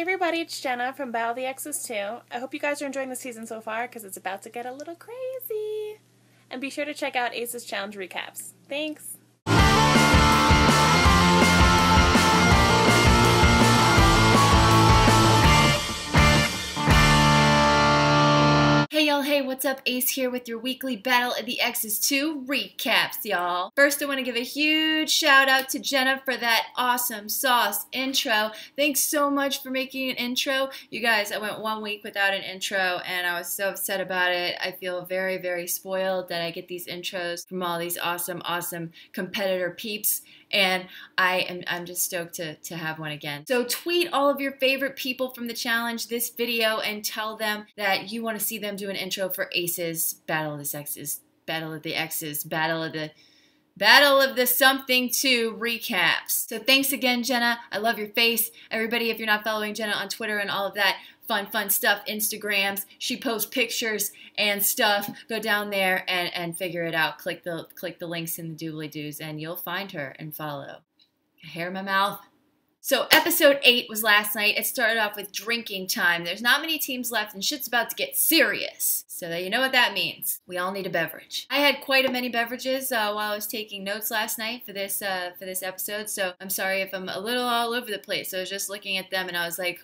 everybody, it's Jenna from Battle of the Exes 2. I hope you guys are enjoying the season so far because it's about to get a little crazy. And be sure to check out Ace's challenge recaps. Thanks! Hey y'all, hey, what's up? Ace here with your weekly Battle of the Exes 2 recaps, y'all. First, I want to give a huge shout out to Jenna for that awesome sauce intro. Thanks so much for making an intro. You guys, I went 1 week without an intro and I was so upset about it. I feel very, very spoiled that I get these intros from all these awesome competitor peeps. And I'm just stoked to have one again. So tweet all of your favorite people from the challenge this video and tell them that you want to see them do an intro for Ace's Battle of the Exes, Battle of the Exes, Battle of the something 2 recaps. So thanks again, Jenna. I love your face. Everybody, if you're not following Jenna on Twitter and all of that fun stuff, Instagrams, she posts pictures and stuff. Go down there and figure it out. Click the links in the doobly-doos and you'll find her and follow. Hair in my mouth. So episode 8 was last night. It started off with drinking time. There's not many teams left and shit's about to get serious. So that you know what that means. We all need a beverage. I had quite a many beverages while I was taking notes last night for this episode. So I'm sorry if I'm a little all over the place. I was just looking at them and I was like,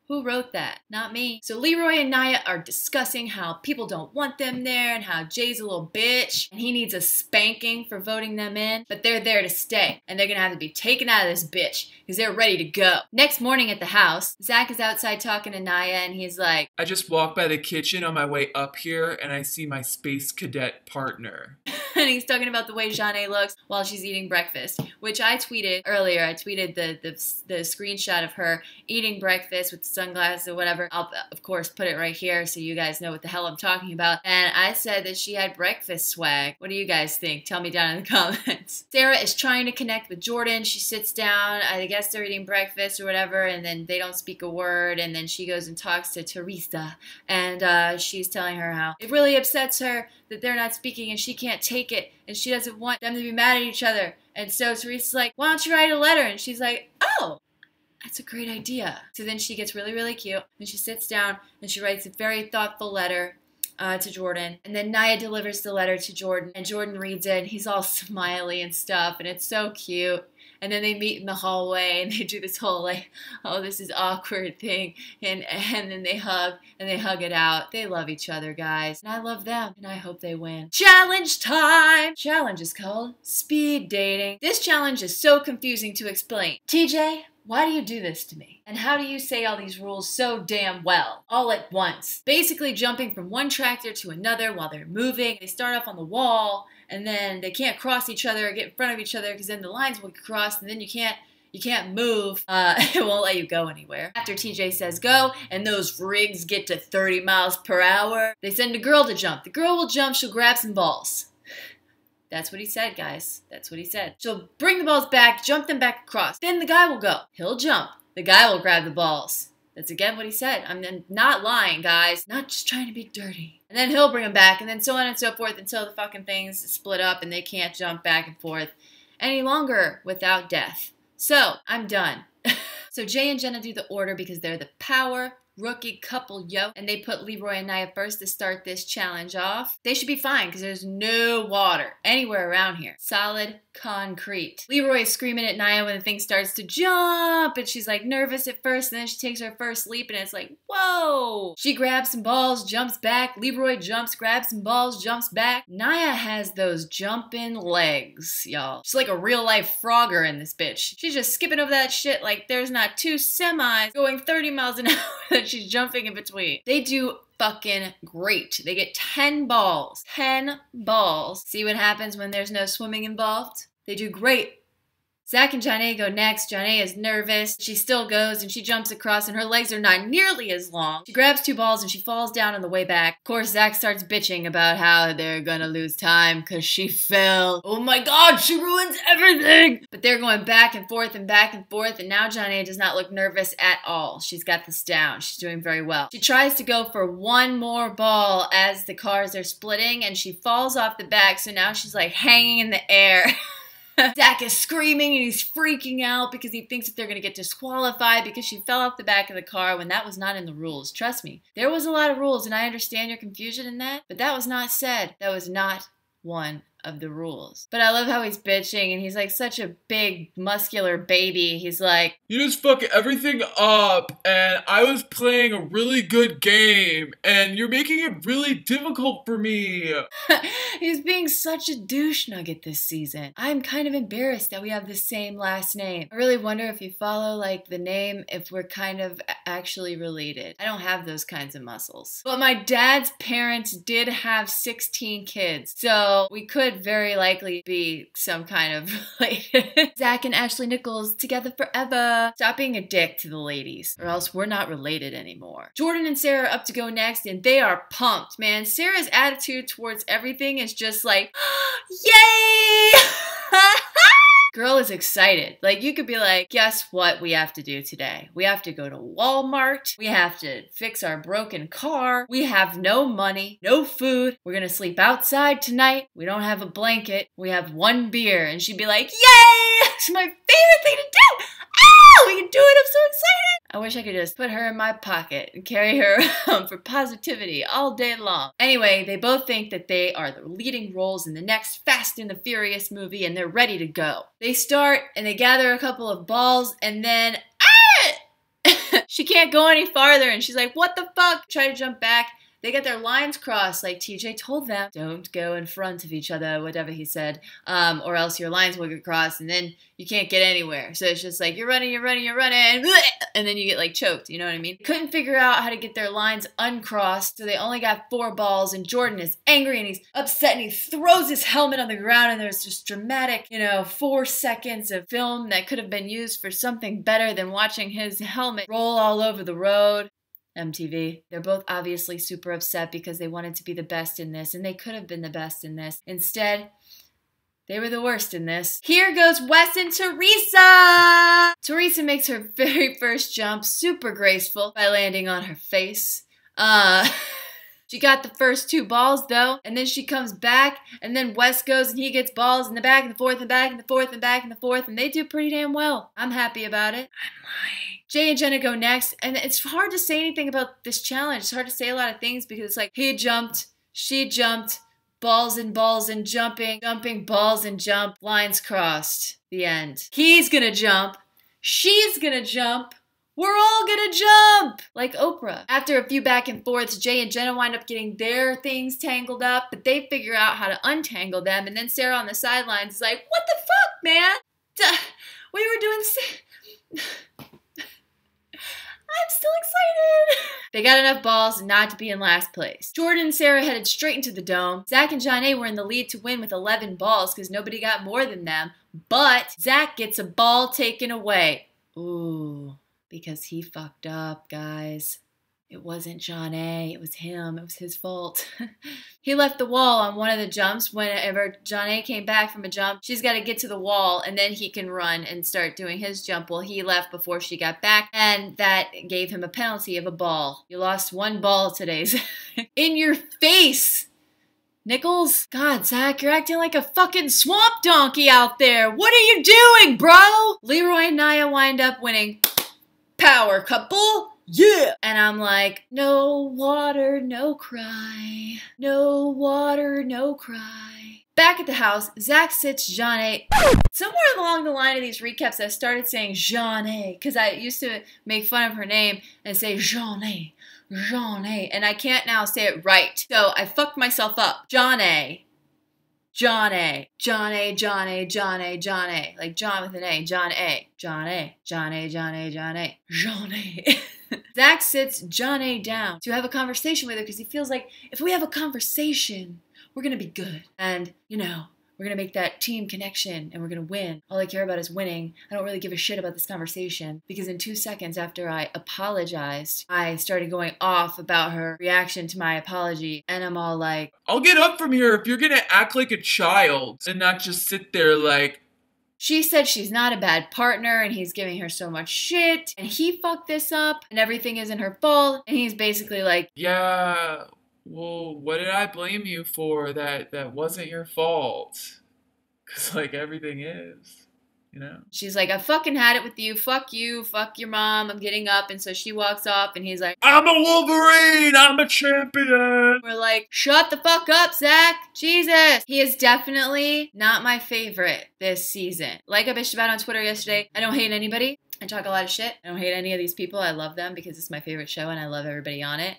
who wrote that? Not me. So Leroy and Nia are discussing how people don't want them there and how Jay's a little bitch and he needs a spanking for voting them in. But they're there to stay and they're gonna have to be taken out of this bitch because they're ready to go. Next morning at the house, Zach is outside talking to Nia and he's like, I just walked by the kitchen on my way up here and I see my space cadet partner. And he's talking about the way Janae looks while she's eating breakfast, which I tweeted earlier. I tweeted the screenshot of her eating breakfast with sunglasses or whatever. I'll, of course, put it right here so you guys know what the hell I'm talking about. And I said that she had breakfast swag. What do you guys think? Tell me down in the comments. Sarah is trying to connect with Jordan. She sits down. I guess they're eating breakfast or whatever, and then they don't speak a word. And then she goes and talks to Teresa. And she's telling her how it really upsets her that they're not speaking and she can't take it. And she doesn't want them to be mad at each other. And so Teresa's like, why don't you write a letter? And she's like, oh, that's a great idea. So then she gets really, really cute. And she sits down and she writes a very thoughtful letter to Jordan. And then Nia delivers the letter to Jordan. And Jordan reads it and he's all smiley and stuff. And it's so cute. And then they meet in the hallway and they do this whole like, oh, this is awkward thing. And then they hug and they hug it out. They love each other, guys. And I love them. And I hope they win. Challenge time! Challenge is called speed dating. This challenge is so confusing to explain. TJ, why do you do this to me? And how do you say all these rules so damn well, all at once? Basically jumping from one tractor to another while they're moving. They start off on the wall, and then they can't cross each other or get in front of each other because then the lines will get crossed, and then you can't move. It won't let you go anywhere. After TJ says go, and those rigs get to 30 miles per hour, they send a girl to jump. The girl will jump, she'll grab some balls. That's what he said, guys. That's what he said. She'll bring the balls back, jump them back across. Then the guy will go. He'll jump. The guy will grab the balls. That's again what he said. I'm not lying, guys. Not just trying to be dirty. And then he'll bring them back, and then so on and so forth until the fucking things split up and they can't jump back and forth any longer without death. So, I'm done. So Jay and Jenna do the order because they're the power rookie couple, and they put Leroy and Nia first to start this challenge off. They should be fine because there's no water anywhere around here. Solid concrete. Leroy is screaming at Nia when the thing starts to jump, and she's like nervous at first, and then she takes her first leap, and it's like, whoa! She grabs some balls, jumps back. Leroy jumps, grabs some balls, jumps back. Nia has those jumping legs, y'all. She's like a real-life Frogger in this bitch. She's just skipping over that shit like there's not 2 semis going 30 miles an hour that she's jumping in between. They do fucking great. They get 10 balls. 10 balls. See what happens when there's no swimming involved? They do great. Zach and Janae go next. Janae is nervous. She still goes and she jumps across and her legs are not nearly as long. She grabs 2 balls and she falls down on the way back. Of course, Zach starts bitching about how they're gonna lose time because she fell. Oh my god, she ruins everything! But they're going back and forth and now Janae does not look nervous at all. She's got this down. She's doing very well. She tries to go for 1 more ball as the cars are splitting and she falls off the back, so now she's like hanging in the air. Zach is screaming and he's freaking out because he thinks that they're going to get disqualified because she fell off the back of the car when that was not in the rules. Trust me, there was a lot of rules and I understand your confusion in that, but that was not said. That was not one of the rules. But I love how he's bitching and he's like such a big muscular baby. He's like, you just fuck everything up and I was playing a really good game and you're making it really difficult for me. he's being such a douche nugget this season. I'm kind of embarrassed that we have the same last name. I really wonder if you follow like the name, if we're kind of actually related. I don't have those kinds of muscles. But my dad's parents did have 16 kids, so we could very likely be some kind of related. Zach and Ashley Nichols together forever. Stop being a dick to the ladies, or else we're not related anymore. Jordan and Sarah are up to go next, and they are pumped, man. Sarah's attitude towards everything is just like, yay! Girl is excited. Like, you could be like, guess what we have to do today? We have to go to Walmart. We have to fix our broken car. We have no money, no food. We're gonna sleep outside tonight. We don't have a blanket. We have one beer. And she'd be like, yay! It's my favorite thing to do! Ah! We can do it! I'm so excited! I wish I could just put her in my pocket and carry her around for positivity all day long. Anyway, they both think that they are the leading roles in the next Fast and the Furious movie and they're ready to go. They start and they gather a couple of balls and then she can't go any farther and she's like, what the fuck? Try to jump back. They get their lines crossed like TJ told them. Don't go in front of each other, whatever he said, or else your lines will get crossed and then you can't get anywhere. So it's just like, you're running, and then you get like choked, you know what I mean? Couldn't figure out how to get their lines uncrossed, so they only got 4 balls and Jordan is angry and he's upset and he throws his helmet on the ground and there's just dramatic, 4 seconds of film that could have been used for something better than watching his helmet roll all over the road. MTV. They're both obviously super upset because they wanted to be the best in this, and they could have been the best in this. Instead, they were the worst in this. Here goes Wes and Teresa! Teresa makes her very first jump super graceful by landing on her face. She got the first 2 balls though, and then she comes back, and then Wes goes and he gets balls in the back and the forth and back and the forth and back and the forth, and they do pretty damn well. I'm happy about it. I'm lying. Jay and Jenna go next, and it's hard to say anything about this challenge. It's hard to say a lot of things because it's like, he jumped, she jumped, balls and jumping, balls and jump, lines crossed, the end. He's gonna jump, she's gonna jump, we're all gonna jump! Like Oprah. After a few back and forths, Jay and Jenna wind up getting their things tangled up, but they figure out how to untangle them, and then Sarah on the sidelines is like, what the fuck, man? We were doing... I'm still excited! They got enough balls not to be in last place. Jordan and Sarah headed straight into the dome. Zach and Johnny were in the lead to win with 11 balls because nobody got more than them, but Zach gets a ball taken away. Ooh, because he fucked up, guys. It wasn't John A. It was him. It was his fault. He left the wall on one of the jumps. Whenever John A. came back from a jump, she's got to get to the wall, and then he can run and start doing his jump. Well, he left before she got back, and that gave him a penalty of a ball. You lost 1 ball today. In your face! Nichols? God, Zach, you're acting like a fucking swamp donkey out there. What are you doing, bro? Leroy and Nia wind up winning. Power couple. Yeah! And I'm like, no water, no cry. No water, no cry. Back at the house, Zach sits John A. Somewhere along the line of these recaps, I started saying Jean A. Because I used to make fun of her name and say Jean A. Jean A. And I can't now say it right. So I fucked myself up. John A. John A. John A. John A. John A. John A. Like John with an A. John A. John A. John A. John A. John A. John A. Zach sits John A. down to have a conversation with her because he feels like if we have a conversation, we're going to be good. And, we're going to make that team connection and we're going to win. All I care about is winning. I don't really give a shit about this conversation because in 2 seconds after I apologized, I started going off about her reaction to my apology. And I'm all like, I'll get up from here if you're going to act like a child and not just sit there like... She said she's not a bad partner and he's giving her so much shit and he fucked this up and everything isn't her fault. And he's basically like, yeah, well, what did I blame you for? That wasn't your fault. Because, like, everything is, you know? She's like, I fucking had it with you, fuck your mom, I'm getting up. And so she walks off and he's like, I'm a Wolverine, I'm a champion. we're like, shut the fuck up, Zach. Jesus. He is definitely not my favorite this season. Like I bitched about on Twitter yesterday, I don't hate anybody. I talk a lot of shit. I don't hate any of these people. I love them because it's my favorite show and I love everybody on it.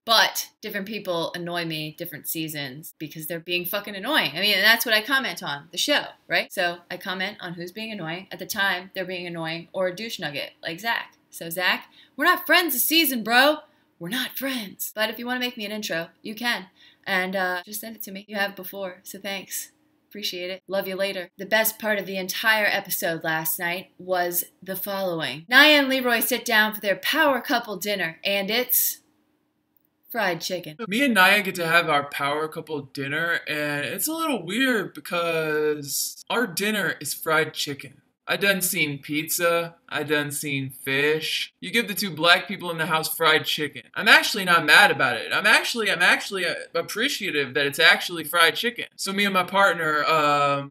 But different people annoy me different seasons because they're being fucking annoying. I mean, and that's what I comment on, the show, right? So I comment on who's being annoying. At the time, they're being annoying or a douche nugget like Zach. So Zach, we're not friends this season, bro. We're not friends. But if you want to make me an intro, you can. And just send it to me. You have before, so thanks. Appreciate it. Love you later. The best part of the entire episode last night was the following. Nia and Leroy sit down for their power couple dinner, and it's fried chicken. Me and Nia get to have our power couple dinner, and it's a little weird because our dinner is fried chicken. I done seen pizza. I done seen fish. You give the two black people in the house fried chicken. I'm actually not mad about it. I'm actually appreciative that it's actually fried chicken. So me and my partner,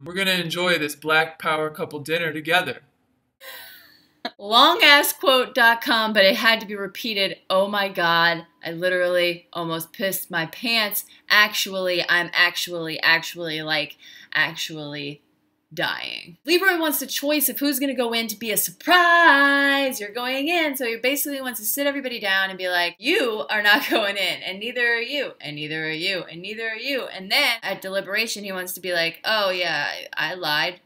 we're gonna enjoy this black power couple dinner together. Longassquote.com, but it had to be repeated. Oh my god, I literally almost pissed my pants. I'm actually dying. Leroy wants the choice of who's gonna go in to be a surprise. You're going in. So he basically wants to sit everybody down and be like, you are not going in, and neither are you, and neither are you, and neither are you. And then at deliberation, he wants to be like, oh yeah, I lied.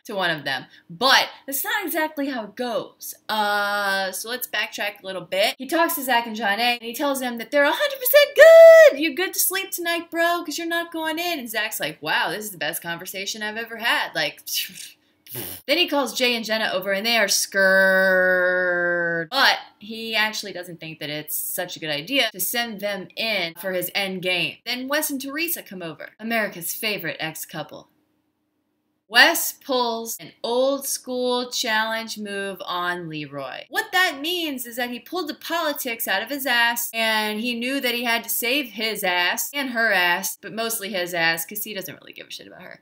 To one of them. But that's not exactly how it goes. So let's backtrack a little bit. He talks to Zach and John A, and he tells them that they're 100% good. You're good to sleep tonight, bro, because you're not going in. And Zach's like, wow, this is the best conversation I've ever had. Like, then he calls Jay and Jenna over, and they are scared. But he actually doesn't think that it's such a good idea to send them in for his end game. Then Wes and Teresa come over, America's favorite ex-couple. Wes pulls an old school challenge move on Leroy. What that means is that he pulled the politics out of his ass, and he knew that he had to save his ass and her ass, but mostly his ass because he doesn't really give a shit about her.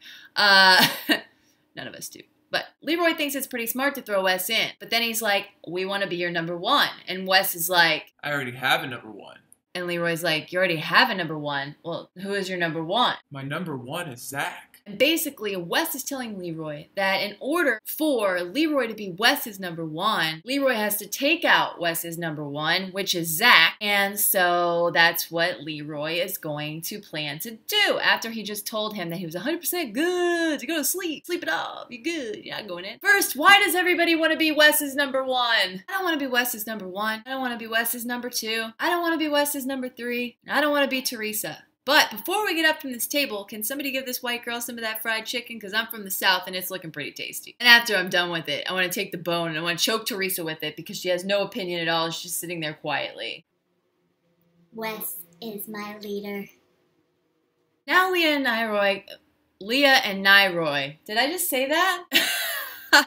None of us do. But Leroy thinks it's pretty smart to throw Wes in. But then he's like, we want to be your number one. And Wes is like, I already have a number one. And Leroy's like, you already have a number one. Well, who is your number one? My number one is Zach. And basically, Wes is telling Leroy that in order for Leroy to be Wes's number one, Leroy has to take out Wes's number one, which is Zach. And so that's what Leroy is going to plan to do after he just told him that he was 100% good to go to sleep. Sleep it off. You're good. You're not going in. First, why does everybody want to be Wes's number one? I don't want to be Wes's number one. I don't want to be Wes's number two. I don't want to be Wes's number three. I don't want to be Teresa. But before we get up from this table, can somebody give this white girl some of that fried chicken? Because I'm from the South and it's looking pretty tasty. And after I'm done with it, I want to take the bone and I want to choke Teresa with it because she has no opinion at all. She's just sitting there quietly. Wes is my leader. Now Leah and Nyroy. Did I just say that?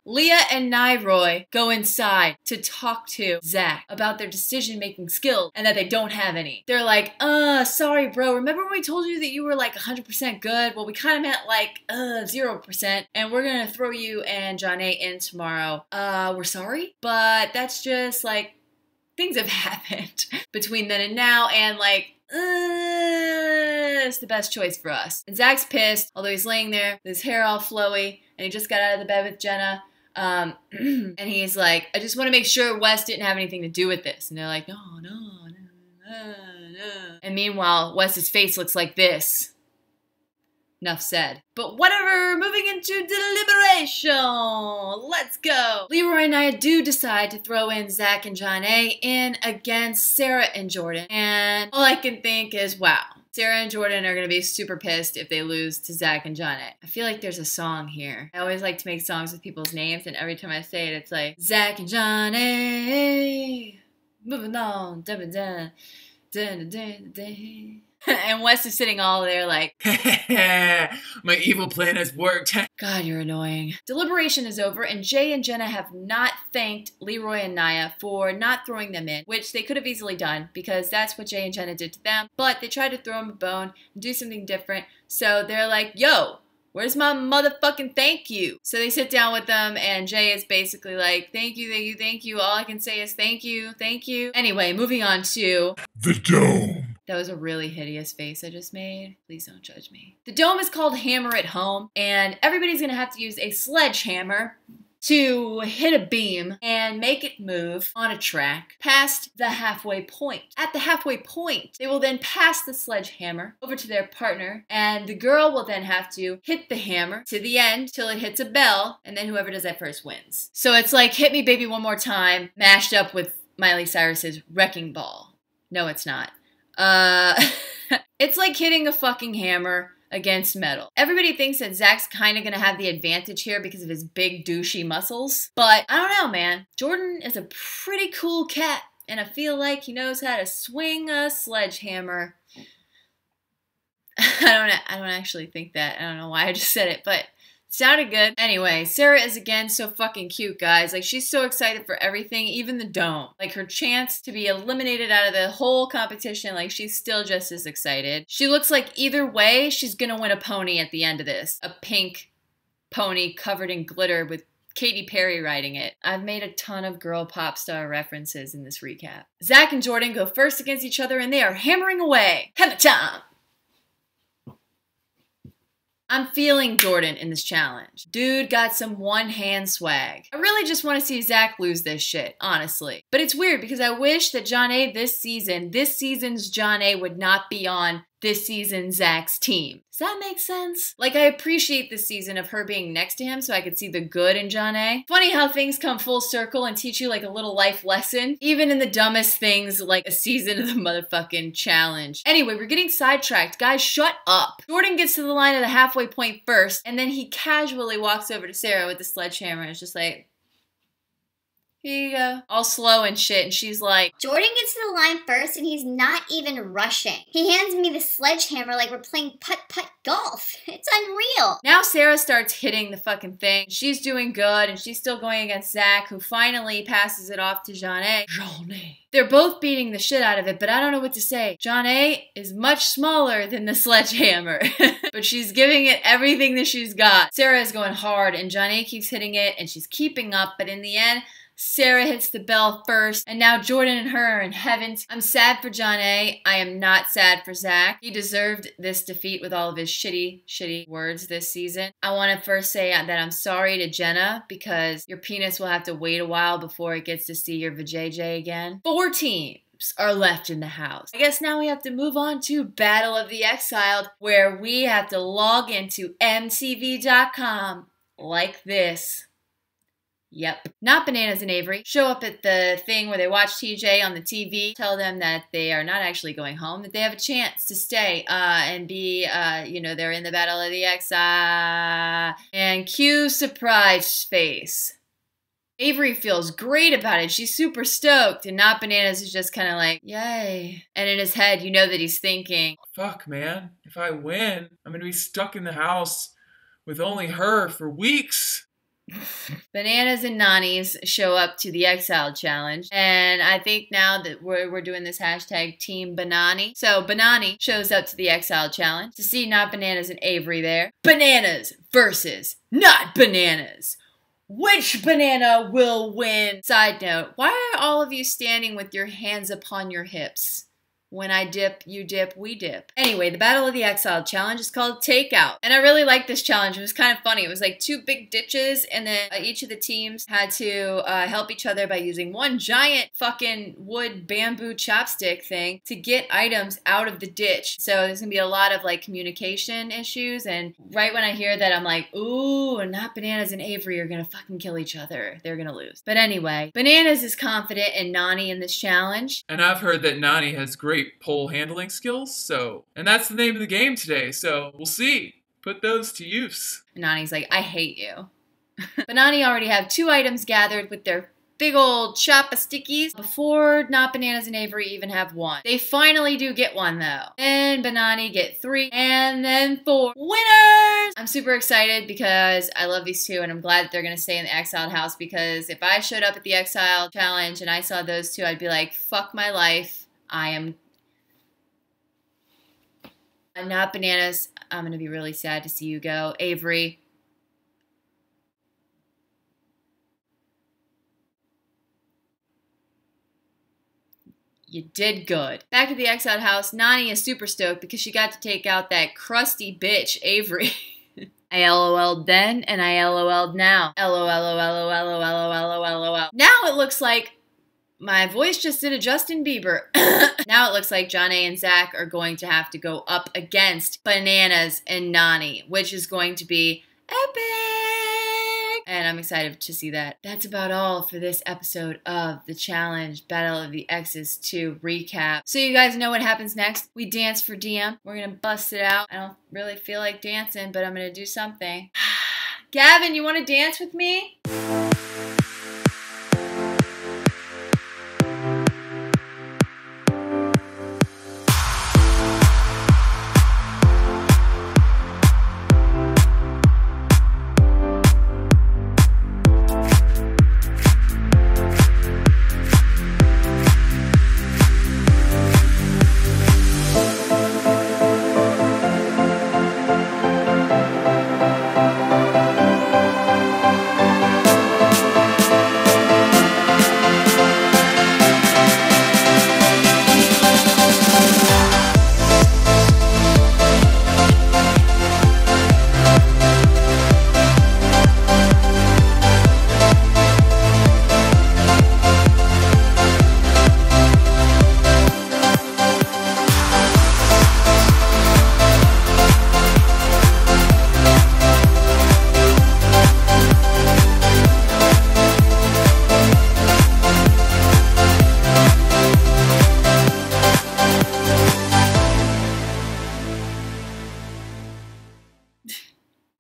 Leah and Nyroy go inside to talk to Zach about their decision-making skills and that they don't have any. They're like, sorry, bro. Remember when we told you that you were like 100% good? Well, we kind of meant like 0%. And we're going to throw you and John A in tomorrow. We're sorry, but that's just like things have happened between then and now. And like, it's the best choice for us. And Zach's pissed, although he's laying there with his hair all flowy, and he just got out of the bed with Jenna. And he's like, I just want to make sure Wes didn't have anything to do with this. And they're like, no. And meanwhile, Wes's face looks like this. Enough said. But whatever, moving into deliberation. Let's go. Leroy and I do decide to throw in Zach and John A in against Sarah and Jordan. And all I can think is, wow, Sarah and Jordan are going to be super pissed if they lose to Zach and John A. I feel like there's a song here. I always like to make songs with people's names, and every time I say it, it's like, Zach and John A, moving on, dun dun dun dun dun dun. And Wes is sitting all there like, my evil plan has worked. God, you're annoying. Deliberation is over, and Jay and Jenna have not thanked Leroy and Nia for not throwing them in, which they could have easily done, because that's what Jay and Jenna did to them, but they tried to throw them a bone and do something different, so they're like, yo, Where's my motherfucking thank you? So they sit down with them, and Jay is basically like, thank you, thank you, thank you. All I can say is thank you, thank you. Anyway, moving on to the Dome. that was a really hideous face I just made. Please don't judge me. The Dome is called Hammer at Home, and everybody's gonna have to use a sledgehammer to hit a beam and make it move on a track past the halfway point. At the halfway point, they will then pass the sledgehammer over to their partner, and the girl will then have to hit the hammer to the end till it hits a bell, and then whoever does that first wins. So it's like Hit Me Baby One More Time mashed up with Miley Cyrus's Wrecking Ball. No, it's not. It's like hitting a fucking hammer against metal. Everybody thinks that Zach's kind of going to have the advantage here because of his big douchey muscles. But I don't know, man. Jordan is a pretty cool cat, and I feel like he knows how to swing a sledgehammer. I don't actually think that. I don't know why I just said it, but it sounded good. Anyway, Sarah is again so fucking cute, guys. Like, she's so excited for everything, even the Dome. Like, her chance to be eliminated out of the whole competition, like, she's still just as excited. She looks like either way, she's gonna win a pony at the end of this. A pink pony covered in glitter with Katy Perry riding it. I've made a ton of girl pop star references in this recap. Zach and Jordan go first against each other, and they are hammering away. Hammer time! I'm feeling Jordan in this challenge. Dude got some one-hand swag. I really just want to see Zach lose this shit, honestly. But it's weird because I wish that John A this season's John A would not be on this season's Zach's team. Does that make sense? Like, I appreciate this season of her being next to him so I could see the good in John A. Funny how things come full circle and teach you like a little life lesson, even in the dumbest things like a season of the motherfucking challenge. Anyway, we're getting sidetracked. Guys, shut up. Jordan gets to the line of the halfway point first, and then he casually walks over to Sarah with the sledgehammer and is just like, here you go. All slow and shit, and she's like, Jordan gets to the line first, and he's not even rushing. He hands me the sledgehammer like we're playing putt-putt golf. It's unreal. now Sarah starts hitting the fucking thing. She's doing good, and she's still going against Zach, who finally passes it off to John A. John A. They're both beating the shit out of it, but I don't know what to say. John A is much smaller than the sledgehammer, but she's giving it everything that she's got. Sarah is going hard, and John A keeps hitting it, and she's keeping up, but in the end, Sarah hits the bell first, and now Jordan and her are in heaven. I'm sad for John A. I am not sad for Zach. He deserved this defeat with all of his shitty words this season. I want to first say that I'm sorry to Jenna because your penis will have to wait a while before it gets to see your vajayjay again. 4 teams are left in the house. I guess now we have to move on to Battle of the Exiled, where we have to log into mtv.com like this. Yep. Not Bananas and Avery show up at the thing where they watch TJ on the TV, tell them that they are not actually going home, that they have a chance to stay and be, they're in the Battle of the Exile. And cue surprise face. Avery feels great about it. She's super stoked. And Not Bananas is just kind of like, yay. And in his head, you know that he's thinking, Fuck, man. If I win, I'm going to be stuck in the house with only her for weeks. Bananas and Nani's show up to the Exile Challenge, and I think now that we're doing this hashtag Team Banani. So Banani shows up to the Exile Challenge to see Not Bananas and Avery there. Bananas versus Not Bananas. Which banana will win? Side note, why are all of you standing with your hands upon your hips? When I dip, you dip, we dip. Anyway, the Battle of the Exile challenge is called Takeout. And I really liked this challenge. It was kind of funny. It was like 2 big ditches, and then each of the teams had to help each other by using one giant fucking wood bamboo chopstick thing to get items out of the ditch. So there's gonna be a lot of like communication issues, and right when I hear that, I'm like, ooh, Not Bananas and Avery are gonna fucking kill each other. They're gonna lose. But anyway, Bananas is confident in Nani in this challenge. And I've heard that Nani has great pole handling skills, and that's the name of the game today, so we'll see. Put those to use. And Nani's like, I hate you. But Nani already have 2 items gathered with their big old choppa-stickies before Not Bananas and Avery even have 1. They finally do get 1 though. And Banani get 3, and then 4. Winners! I'm super excited because I love these 2, and I'm glad that they're gonna stay in the Exiled house, because if I showed up at the Exile challenge and I saw those 2, I'd be like, fuck my life. Not Bananas. I'm going to be really sad to see you go. Avery. You did good. Back at the Exile house, Nani is super stoked because she got to take out that crusty bitch, Avery. I LOL'd then, and I LOL'd now. LOL. Now it looks like my voice just did a Justin Bieber. Now it looks like Janae and Zach are going to have to go up against Bananas and Nani, which is going to be epic. And I'm excited to see that. That's about all for this episode of the Challenge Battle of the Exes 2 recap. So you guys know what happens next. We dance for DM. We're going to bust it out. I don't really feel like dancing, but I'm going to do something. Gavin, you want to dance with me?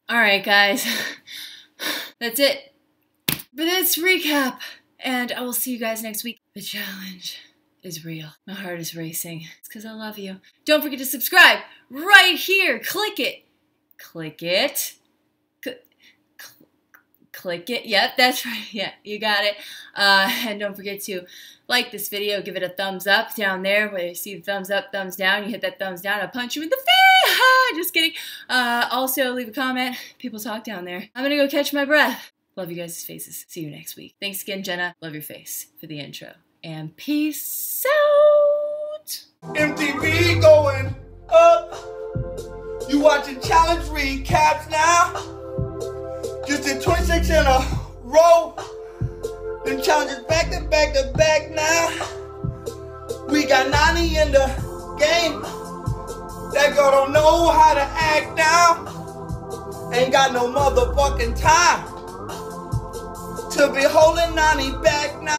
Alright guys, that's it for this recap, and I will see you guys next week. The challenge is real. My heart is racing. It's because I love you. Don't forget to subscribe right here. Click it. Click it. Click it. Yep, that's right. Yeah, you got it. And don't forget to like this video. Give it a thumbs up down there where you see the thumbs up, thumbs down. You hit that thumbs down, I'll punch you in the face. Just kidding. Also, leave a comment. People talk down there. I'm gonna go catch my breath. Love you guys' faces. See you next week. Thanks again, Jenna. Love your face for the intro. And peace out. MTV going up. You watching challenge recaps now. Just did 26 in a row. Them challenges back to back to back now. We got Nani in the game. That girl don't know how to act now. Ain't got no motherfucking time to be holding Nani back now.